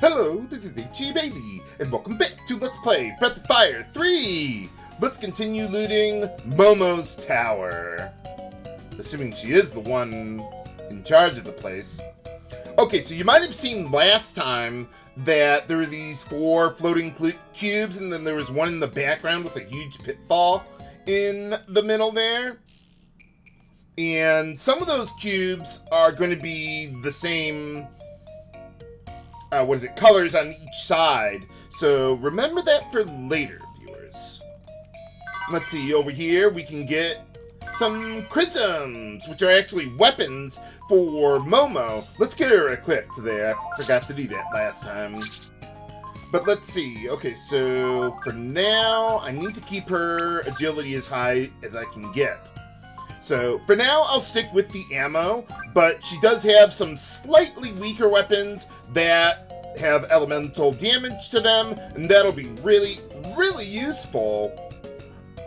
Hello, this is H.E. Bailey, and welcome back to Let's Play Breath of Fire 3! Let's continue looting Momo's tower. Assuming she is the one in charge of the place. Okay, so you might have seen last time that there were these 4 floating cubes, and then there was one in the background with a huge pitfall in the middle there. And some of those cubes are going to be the same colors on each side. So remember that for later, viewers. Let's see, over here we can get some chrisms, which are actually weapons for Momo. Let's get her equipped there. I forgot to do that last time. But let's see. Okay, so for now, I need to keep her agility as high as I can get. So for now, I'll stick with the ammo, but she does have some slightly weaker weapons that have elemental damage to them, and that'll be really, really useful.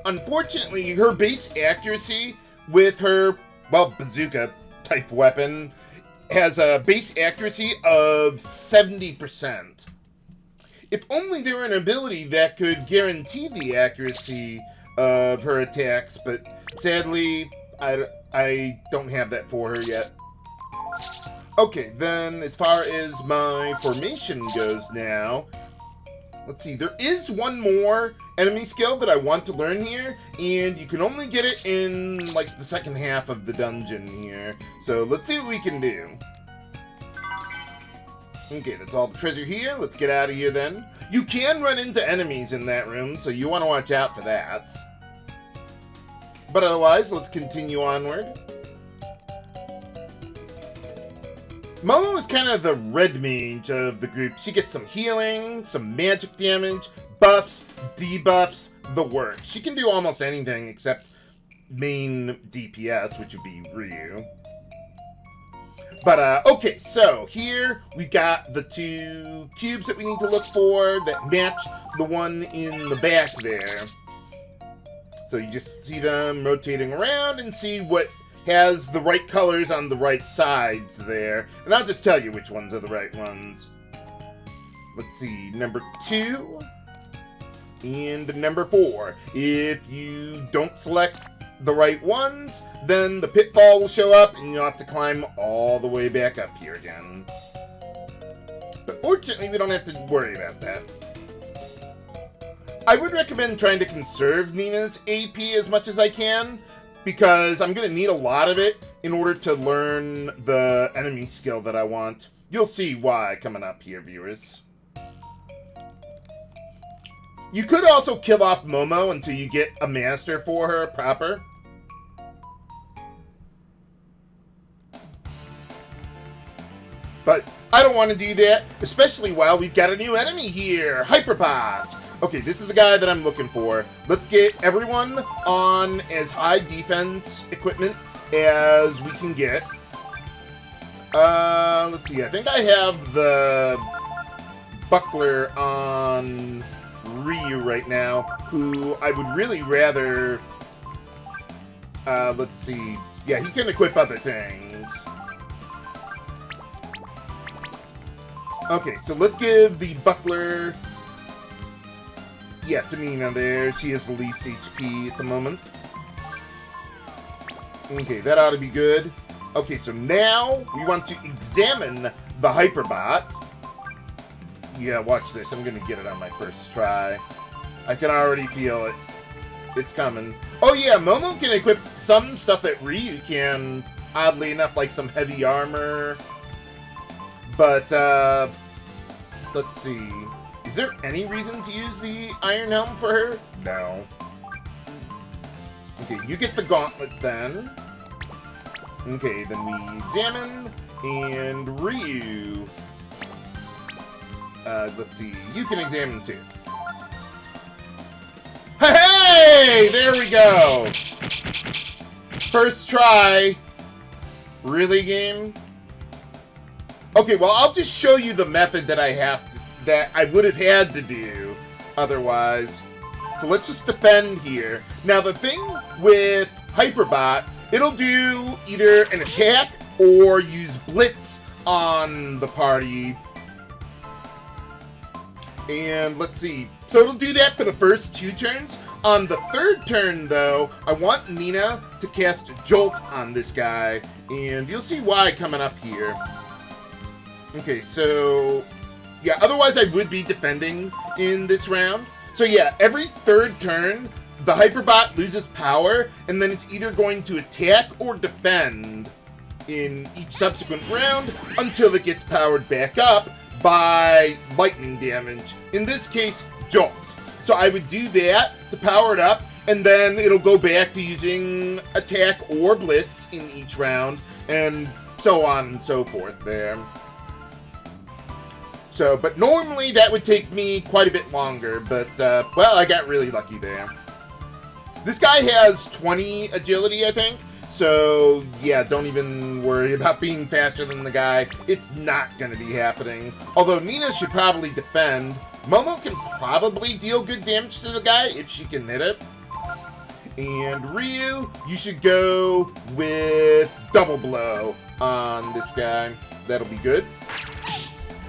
Unfortunately, her base accuracy with her, bazooka type weapon has a base accuracy of 70%. If only there were an ability that could guarantee the accuracy of her attacks, but sadly, I don't have that for her yet. Okay, then as far as my formation goes now, let's see, there is one more enemy skill that I want to learn here, and you can only get it in, like, the second half of the dungeon here. So let's see what we can do. Okay, that's all the treasure here. Let's get out of here then. You can run into enemies in that room, so you want to watch out for that. But otherwise, let's continue onward. Momo is kind of the red mage of the group. She gets some healing, some magic damage, buffs, debuffs, the works. She can do almost anything except main DPS, which would be Ryu. But, okay, so here we've got the 2 cubes that we need to look for that match the one in the back there. So you just see them rotating around and see what has the right colors on the right sides there. And I'll just tell you which ones are the right ones. Let's see, number 2 and number 4. If you don't select the right ones, then the pitfall will show up and you'll have to climb all the way back up here again. But fortunately, we don't have to worry about that. I would recommend trying to conserve Nina's AP as much as I can, because I'm going to need a lot of it in order to learn the enemy skill that I want. You'll see why coming up here, viewers. You could also kill off Momo until you get a master for her proper. But I don't want to do that, especially while we've got a new enemy here, Hyperbot. Okay, this is the guy that I'm looking for. Let's get everyone on as high defense equipment as we can get. Let's see, I think I have the buckler on Ryu right now, who I would really rather, let's see, yeah, he can equip other things. Okay, so let's give the buckler, yeah, to Nina there. She has the least HP at the moment. Okay, that ought to be good. Okay, so now we want to examine the Hyperbot. Yeah, watch this. I'm going to get it on my first try. I can already feel it. It's coming. Oh yeah, Momo can equip some stuff that Ryu can, oddly enough, like some heavy armor. But, let's see. Is there any reason to use the Iron Helm for her? No. Okay, you get the gauntlet then. Okay, then we examine, and Ryu. Let's see, you can examine too. Hey! There we go! First try. Really, game? Okay, well, I'll just show you the method that that I would have had to do otherwise. So let's just defend here. Now, the thing with Hyperbot, it'll do either an attack or use blitz on the party. And let's see. So it'll do that for the first 2 turns. On the 3rd turn, though, I want Nina to cast Jolt on this guy. And you'll see why coming up here. Okay, so... yeah, otherwise I would be defending in this round. So yeah, every 3rd turn, the Hyperbot loses power, and then it's either going to attack or defend in each subsequent round until it gets powered back up by lightning damage. In this case, Jolt. So I would do that to power it up, and then it'll go back to using attack or blitz in each round, and so on and so forth there. So, but normally that would take me quite a bit longer, but, well, I got really lucky there. This guy has 20 agility, I think, so, yeah, don't even worry about being faster than the guy. It's not going to be happening. Although Nina should probably defend. Momo can probably deal good damage to the guy if she can hit it. And Ryu, you should go with Double Blow on this guy. That'll be good.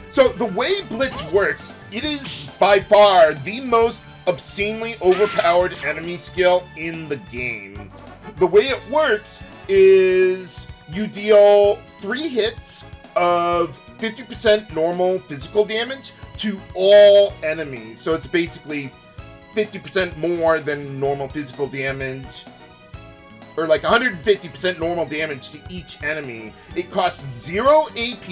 So the way Blitz works, it is by far the most obscenely overpowered enemy skill in the game. The way it works is you deal 3 hits of 50% normal physical damage to all enemies. So it's basically 50% more than normal physical damage, or like 150% normal damage to each enemy. It costs 0 AP,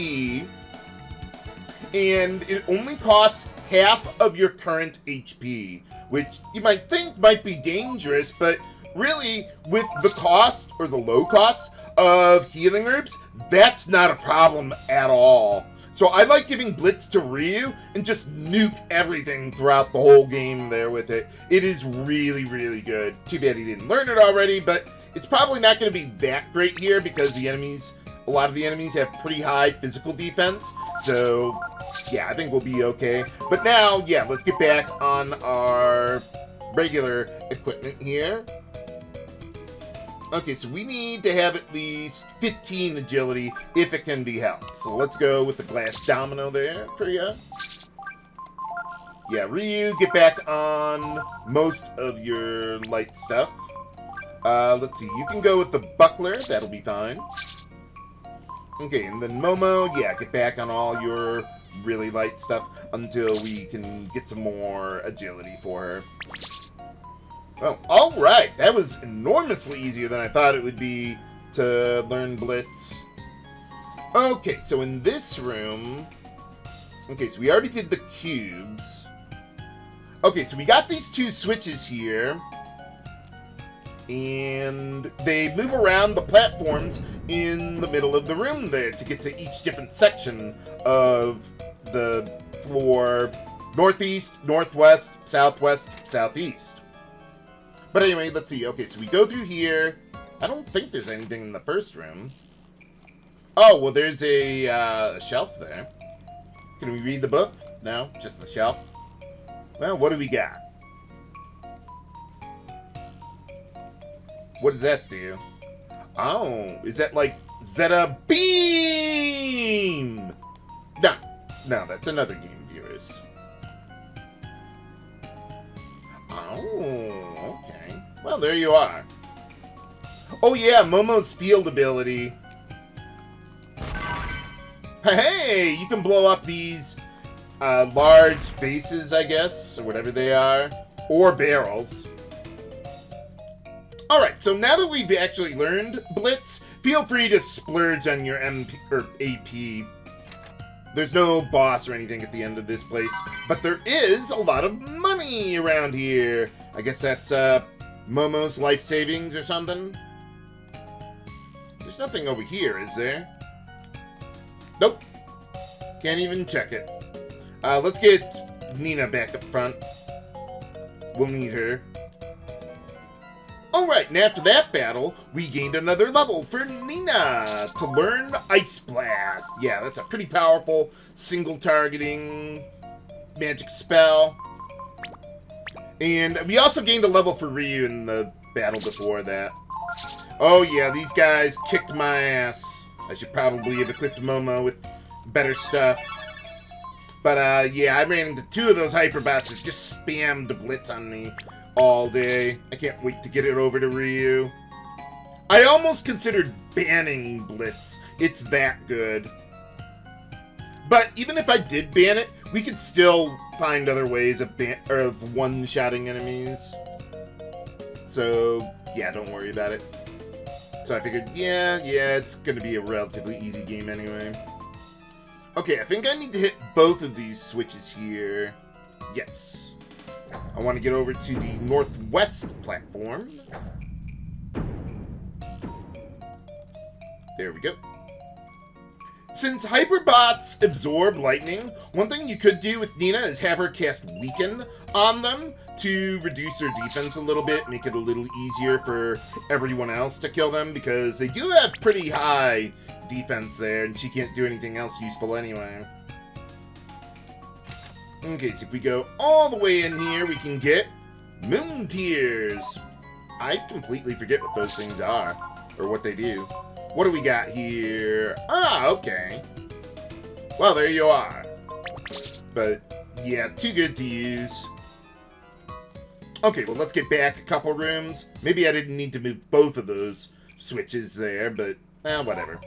and it only costs half of your current HP, which you might think might be dangerous, but really, with the cost, or the low cost, of healing herbs, that's not a problem at all. So I like giving Blitz to Ryu and just nuke everything throughout the whole game there with it. It is really, really good. Too bad he didn't learn it already, but it's probably not going to be that great here because the enemies, a lot of the enemies have pretty high physical defense. So, yeah, I think we'll be okay. But now, yeah, let's get back on our regular equipment here. Okay, so we need to have at least 15 agility if it can be helped. So let's go with the glass domino there for you. Yeah, Ryu, get back on most of your light stuff. Let's see, you can go with the buckler, that'll be fine. Okay, and then Momo, yeah, get back on all your really light stuff until we can get some more agility for her. Oh, alright, that was enormously easier than I thought it would be to learn Blitz. Okay, so in this room... okay, so we already did the cubes. Okay, so we got these 2 switches here. And they move around the platforms in the middle of the room there to get to each different section of the floor. Northeast, northwest, southwest, southeast. But anyway, let's see. Okay, so we go through here. I don't think there's anything in the first room. Oh, well, there's a shelf there. Can we read the book? No, just the shelf. Well, what do we got? What does that do? Oh, is that like Zeta Beam? No, that's another Game Viewers. Oh, okay. Well, there you are. Oh yeah, Momo's field ability. Hey, you can blow up these large vases, I guess, or whatever they are, or barrels. Alright, so now that we've actually learned Blitz, feel free to splurge on your MP or AP. There's no boss or anything at the end of this place, but there is a lot of money around here. I guess that's Momo's life savings or something. There's nothing over here, is there? Nope. Can't even check it. Let's get Nina back up front. We'll need her. Alright, and after that battle, we gained another level for Nina to learn Ice Blast. Yeah, that's a pretty powerful single-targeting magic spell. And we also gained a level for Ryu in the battle before that. Oh yeah, these guys kicked my ass. I should probably have equipped Momo with better stuff. But, yeah, I ran into 2 of those hyperbots that just spammed the blitz on me all day. I can't wait to get it over to Ryu. I almost considered banning blitz. It's that good. But even if I did ban it, we could still find other ways of one-shotting enemies. So, yeah, don't worry about it. So I figured, yeah, it's gonna be a relatively easy game anyway. Okay, I think I need to hit both of these switches here. Yes. I want to get over to the northwest platform. There we go. Since Hyperbots absorb lightning, one thing you could do with Nina is have her cast Weaken on them to reduce their defense a little bit, make it a little easier for everyone else to kill them, because they do have pretty high defense there, and she can't do anything else useful anyway. Okay, so if we go all the way in here, we can get Moon Tears. I completely forget what those things are, or what they do. What do we got here? Ah, okay. Well, there you are. But, yeah, too good to use. Okay, well, let's get back a couple rooms. Maybe I didn't need to move both of those switches there, but, whatever.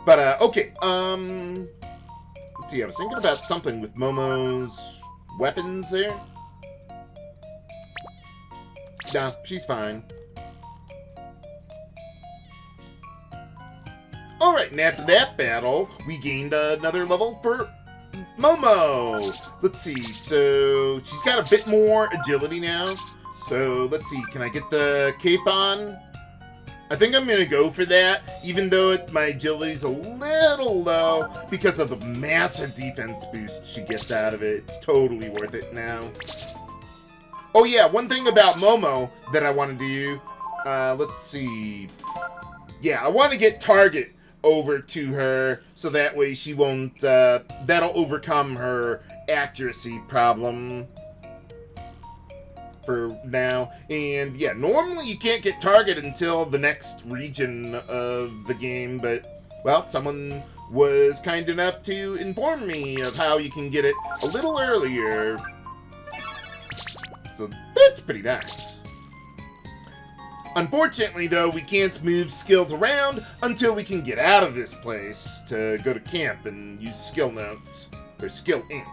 But, okay, let's see, I was thinking about something with Momo's weapons there. Nah, she's fine. Alright, and after that battle, we gained another level for Momo. Let's see, so she's got a bit more agility now. So, let's see, can I get the cape on? I think I'm going to go for that, even though my agility's a little low because of the massive defense boost she gets out of it. It's totally worth it now. Oh yeah, one thing about Momo that I want to do, let's see. Yeah, I want to get Target over to her, so that way she won't, that'll overcome her accuracy problem for now. And yeah, normally you can't get Target until the next region of the game, but, well, someone was kind enough to inform me of how you can get it a little earlier. So that's pretty nice. Unfortunately, though, we can't move skills around until we can get out of this place to go to camp and use skill notes, or skill ink.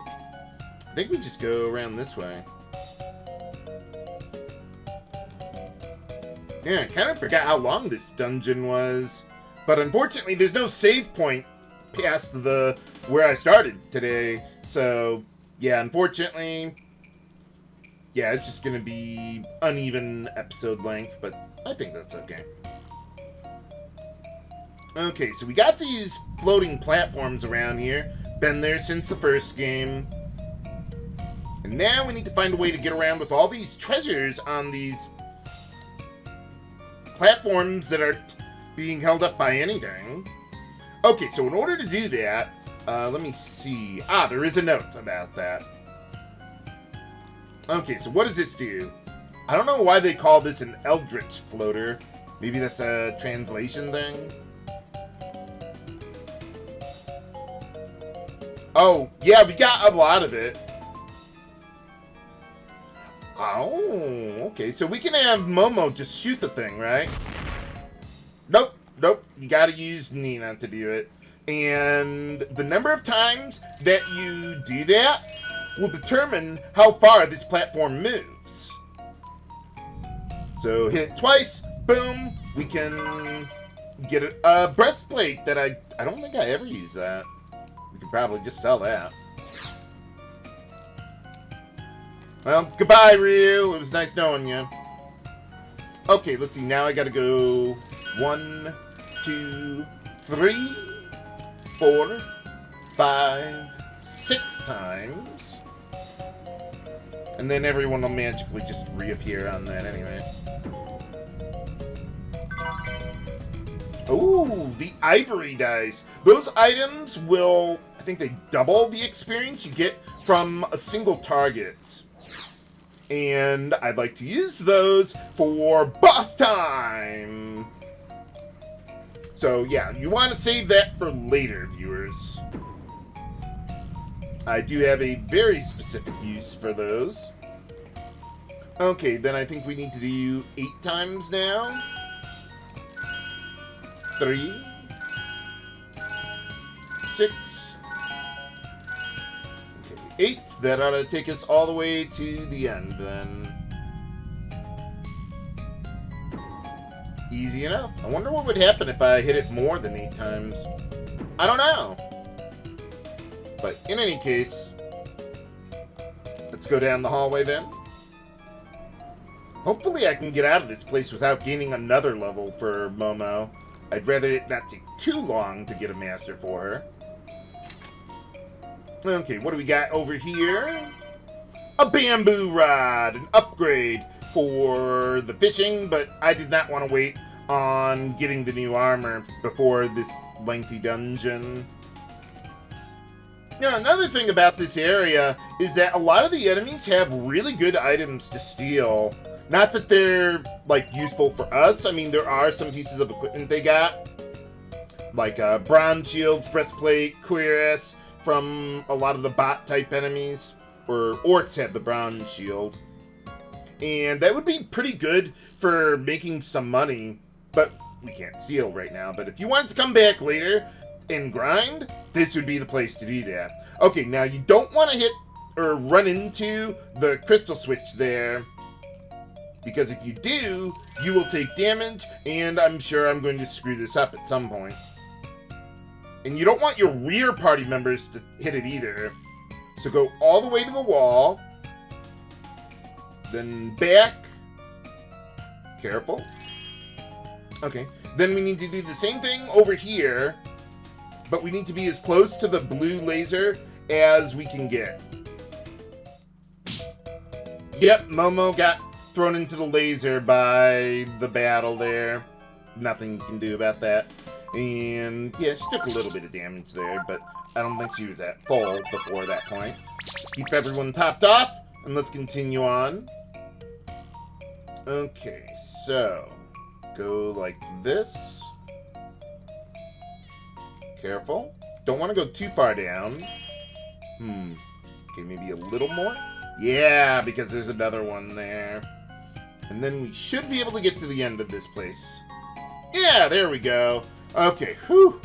I think we just go around this way. Yeah, I kind of forgot how long this dungeon was. But unfortunately, there's no save point past where I started today. So, yeah, unfortunately, yeah, it's just going to be uneven episode length, but I think that's okay. Okay, so we got these floating platforms around here. Been there since the first game. And now we need to find a way to get around with all these treasures on these platforms that are being held up by anything. Okay, so in order to do that, let me see. Ah, there is a note about that. Okay, so what does this do? I don't know why they call this an eldrich floater. Maybe that's a translation thing? Oh, yeah, we got a lot of it. Oh, okay, so we can have Momo just shoot the thing, right? Nope, you gotta use Nina to do it. And the number of times that you do that will determine how far this platform moves. So hit it twice, boom, we can get a breastplate that I don't think I ever used that. We could probably just sell that. Well, goodbye, Ryu. It was nice knowing you. Okay, let's see. Now I gotta go 1, 2, 3, 4, 5, 6 times. And then everyone will magically just reappear on that anyway. Ooh, the ivory dice. Those items will, I think they double the experience you get from a single target. And I'd like to use those for boss time. So yeah, you want to save that for later, viewers. I do have a very specific use for those. Okay, then I think we need to do 8 times now. 3, 6, okay, 8. That ought to take us all the way to the end then. Easy enough. I wonder what would happen if I hit it more than 8 times. I don't know. But in any case, let's go down the hallway then. Hopefully I can get out of this place without gaining another level for Momo. I'd rather it not take too long to get a master for her. Okay, what do we got over here? A bamboo rod, an upgrade for the fishing, but I did not want to wait on getting the new armor before this lengthy dungeon. Now, another thing about this area is that a lot of the enemies have really good items to steal. Not that they're, like, useful for us. I mean, there are some pieces of equipment they got. Like, bronze shields, breastplate, cuirass from a lot of the bot-type enemies. Or orcs have the bronze shield. And that would be pretty good for making some money. But we can't steal right now. But if you wanted to come back later and grind, this would be the place to do that. Okay, now you don't want to hit or run into the crystal switch there. Because if you do, you will take damage, and I'm sure I'm going to screw this up at some point. And you don't want your rear party members to hit it either. So go all the way to the wall. Then back. Careful. Okay. Then we need to do the same thing over here. But we need to be as close to the blue laser as we can get. Yep, Momo got thrown into the laser by the battle there. Nothing you can do about that. And yeah, she took a little bit of damage there, but I don't think she was at full before that point. Keep everyone topped off, and let's continue on. Okay, so go like this. Careful. Don't want to go too far down. Okay, maybe a little more. Yeah, because there's another one there. And then we should be able to get to the end of this place. Yeah, there we go. Okay, whew.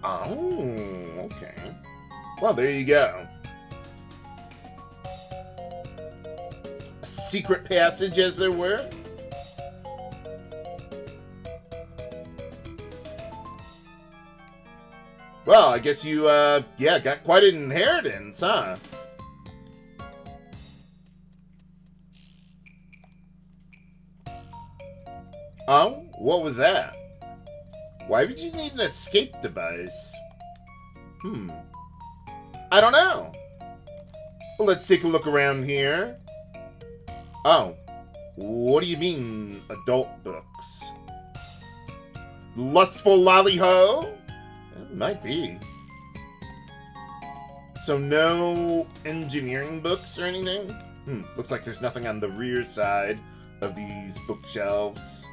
Oh, okay. Well, there you go. A secret passage, as there were. Well, I guess you, yeah, got quite an inheritance, huh? Oh? What was that? Why would you need an escape device? I don't know. Well, let's take a look around here. Oh. What do you mean, adult books? Lustful lolly-ho? It might be. So no engineering books or anything? Looks like there's nothing on the rear side of these bookshelves.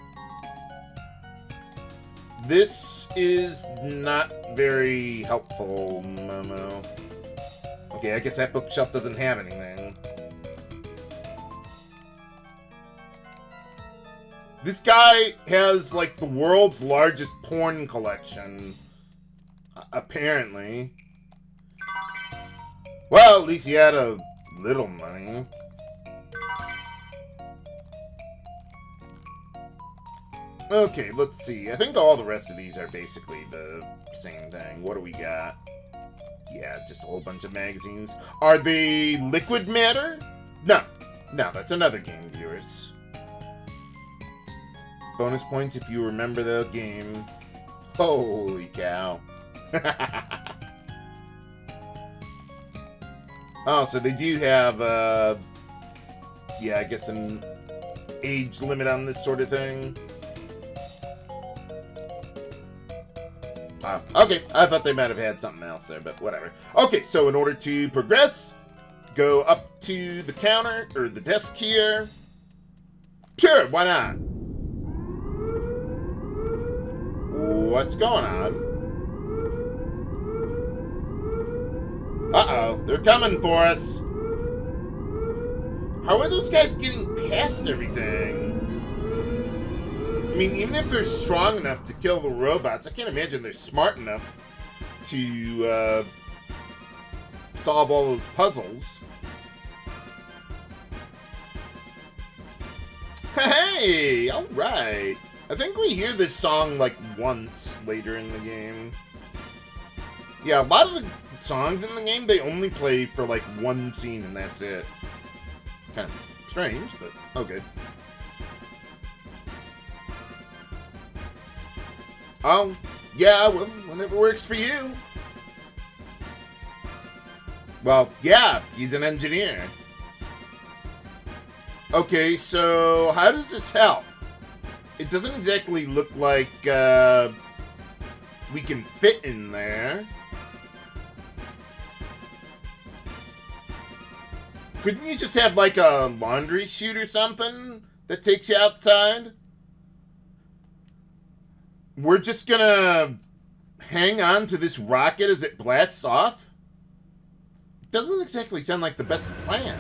This is not very helpful, Momo. Okay, I guess that bookshelf doesn't have anything. This guy has, like, the world's largest porn collection. Apparently. Well, at least he had a little money. Okay, let's see. I think all the rest of these are basically the same thing. What do we got? Yeah, just a whole bunch of magazines. Are they liquid matter? No. No, that's another game, viewers. Bonus points if you remember the game. Holy cow. Oh, so they do have, yeah, I guess an age limit on this sort of thing. Okay, I thought they might have had something else there, but whatever. Okay, so in order to progress, go up to the counter, or the desk here. Sure, why not? What's going on? Uh-oh, they're coming for us. How are those guys getting past everything? I mean, even if they're strong enough to kill the robots, I can't imagine they're smart enough to solve all those puzzles. Hey, alright. I think we hear this song like once later in the game. Yeah, a lot of the songs in the game, they only play for like one scene and that's it. Kind of strange, but okay. Oh, yeah, well, whatever works for you. Well, yeah, he's an engineer. Okay, so how does this help? It doesn't exactly look like we can fit in there. Couldn't you just have like a laundry chute or something that takes you outside? We're just gonna hang on to this rocket as it blasts off? Doesn't exactly sound like the best plan.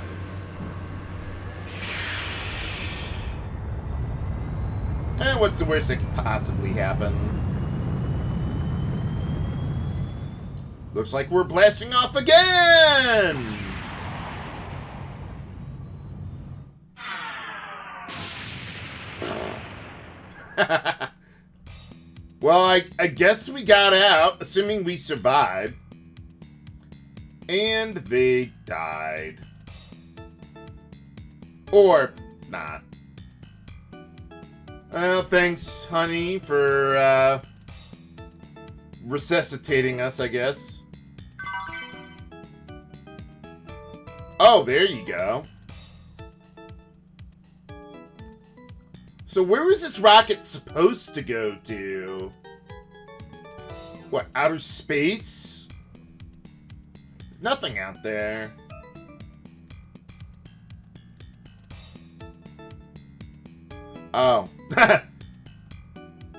What's the worst that could possibly happen? Looks like we're blasting off again! Well, I guess we got out, assuming we survived. And they died. Or not. Well, thanks, honey, for resuscitating us, I guess. Oh, there you go. So where was this rocket supposed to go to? What, outer space? There's nothing out there. Oh.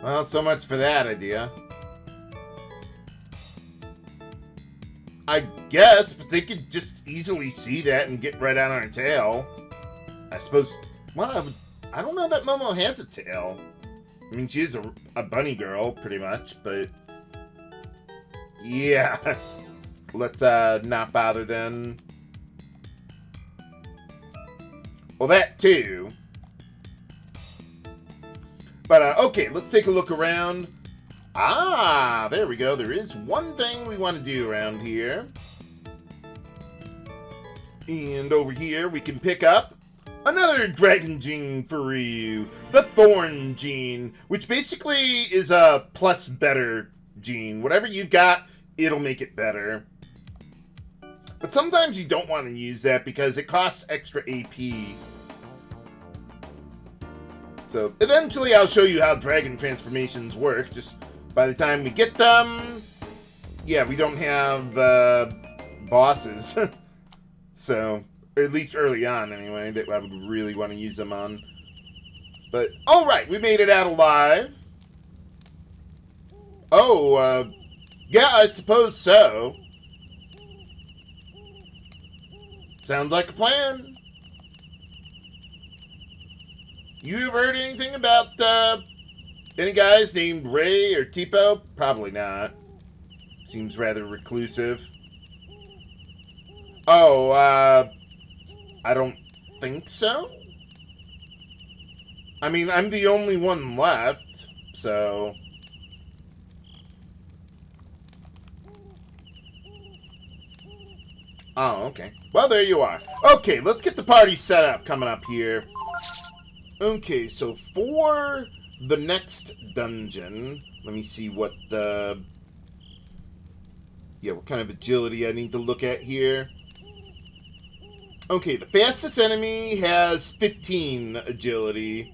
Well, so much for that idea. I guess, but they could just easily see that and get right on our tail. I suppose, well, I don't know that Momo has a tail. I mean, she is a bunny girl, pretty much, but yeah. Let's not bother then. Well, that too. But, okay, let's take a look around. Ah, there we go. There is one thing we want to do around here. And over here, we can pick up another dragon gene for you. The Thorn gene, which basically is a plus better gene. Whatever you've got, it'll make it better. But sometimes you don't want to use that because it costs extra AP. So, eventually I'll show you how dragon transformations work. Just by the time we get them, yeah, we don't have bosses. So, or at least early on anyway, that I would really want to use them on. But, alright, we made it out alive. Oh, yeah, I suppose so. Sounds like a plan. You ever heard anything about, any guys named Ray or Tipo? Probably not. Seems rather reclusive. Oh, I don't think so. I mean, I'm the only one left, so... Oh, okay. Well, there you are. Okay, let's get the party set up coming up here. Okay, so for the next dungeon, let me see what the... Yeah, what kind of agility I need to look at here. Okay, the fastest enemy has 15 agility.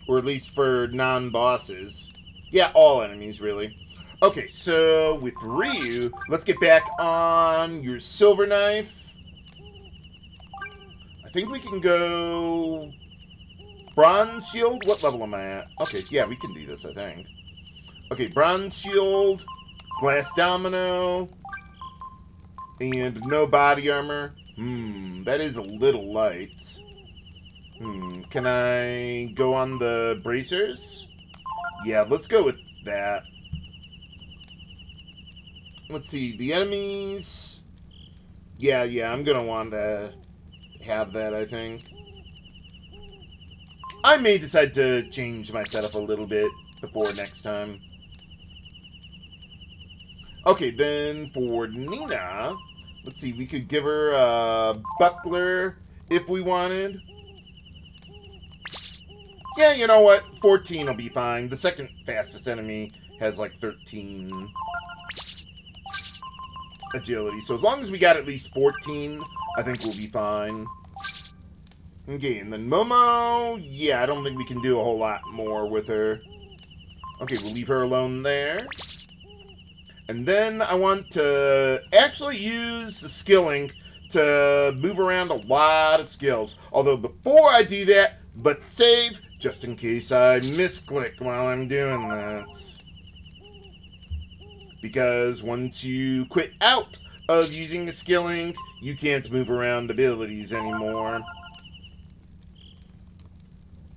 Or at least for non-bosses. Yeah, all enemies, really. Okay, so with Ryu, let's get back on your silver knife. I think we can go... Bronze shield? What level am I at? Okay, yeah, we can do this, I think. Okay, bronze shield, glass domino, And no body armor. That is a little light. Can I go on the bracers? Yeah, let's go with that. Let's see, the enemies... Yeah, I'm gonna want to have that, I think. I may decide to change my setup a little bit before next time. Okay, then for Nina, let's see, we could give her a buckler if we wanted. Yeah, you know what? 14 will be fine. The second fastest enemy has like 13 agility. So as long as we got at least 14, I think we'll be fine. Okay, and then Momo, yeah, I don't think we can do a whole lot more with her. Okay, we'll leave her alone there. And then I want to actually use the skill link to move around a lot of skills. Although before I do that, let's save, just in case I misclick while I'm doing that. Because once you quit out of using the skill link, you can't move around abilities anymore.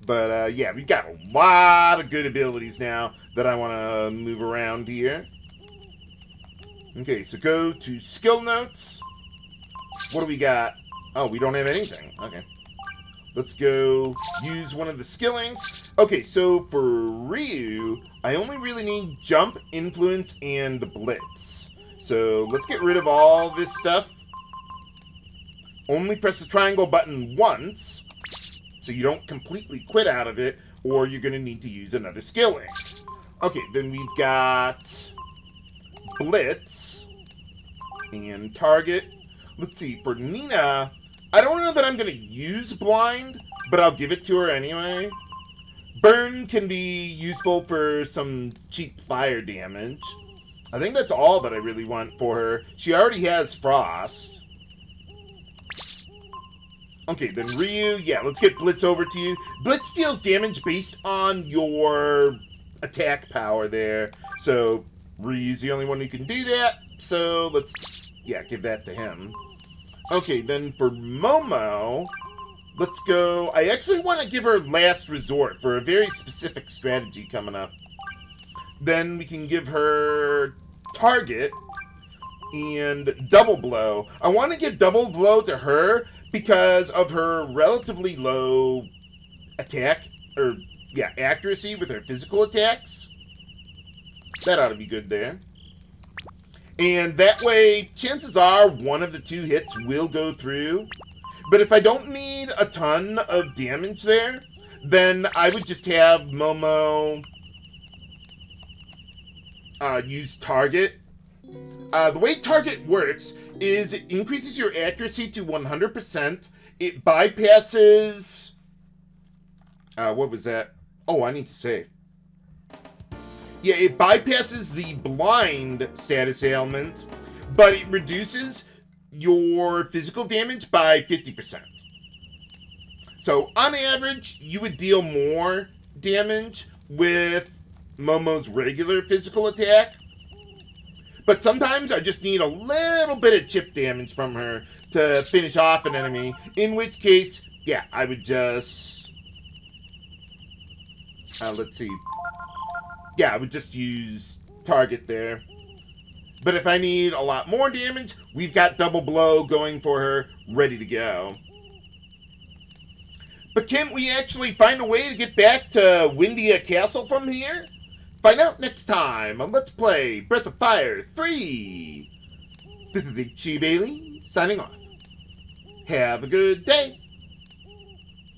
But yeah, we've got a lot of good abilities now that I want to move around here. Okay, so go to skill notes. What do we got? Oh, we don't have anything. Okay. Let's go use one of the skillings. Okay, so for Ryu, I only really need jump, influence, and blitz. So let's get rid of all this stuff. Only press the triangle button once, so you don't completely quit out of it, or you're going to need to use another skilling. Okay, then we've got blitz and target. Let's see, for Nina, I don't know that I'm going to use blind, but I'll give it to her anyway. Burn can be useful for some cheap fire damage. I think that's all that I really want for her. She already has frost. Okay, then Ryu, yeah, let's get Blitz over to you. Blitz deals damage based on your attack power there. So, Ryu's the only one who can do that. So, let's, yeah, give that to him. Okay, then for Momo, let's go. I actually want to give her Last Resort for a very specific strategy coming up. Then we can give her Target and Double Blow. I want to give Double Blow to her because of her relatively low attack, or, yeah, accuracy with her physical attacks. That ought to be good there. And that way, chances are one of the two hits will go through. But if I don't need a ton of damage there, then I would just have Momo use Target. The way Target works is it increases your accuracy to 100%. It bypasses... what was that? Oh, I need to save. Yeah, it bypasses the blind status ailment, but it reduces your physical damage by 50%. So, on average, you would deal more damage with Momo's regular physical attack. But sometimes I just need a little bit of chip damage from her to finish off an enemy, in which case, yeah, I would just... let's see. Yeah, I would just use Target there. But if I need a lot more damage, we've got Double Blow going for her, ready to go. But can't we actually find a way to get back to Windia Castle from here? Find out next time on Let's Play Breath of Fire 3. This is H.C. Bailey, signing off. Have a good day.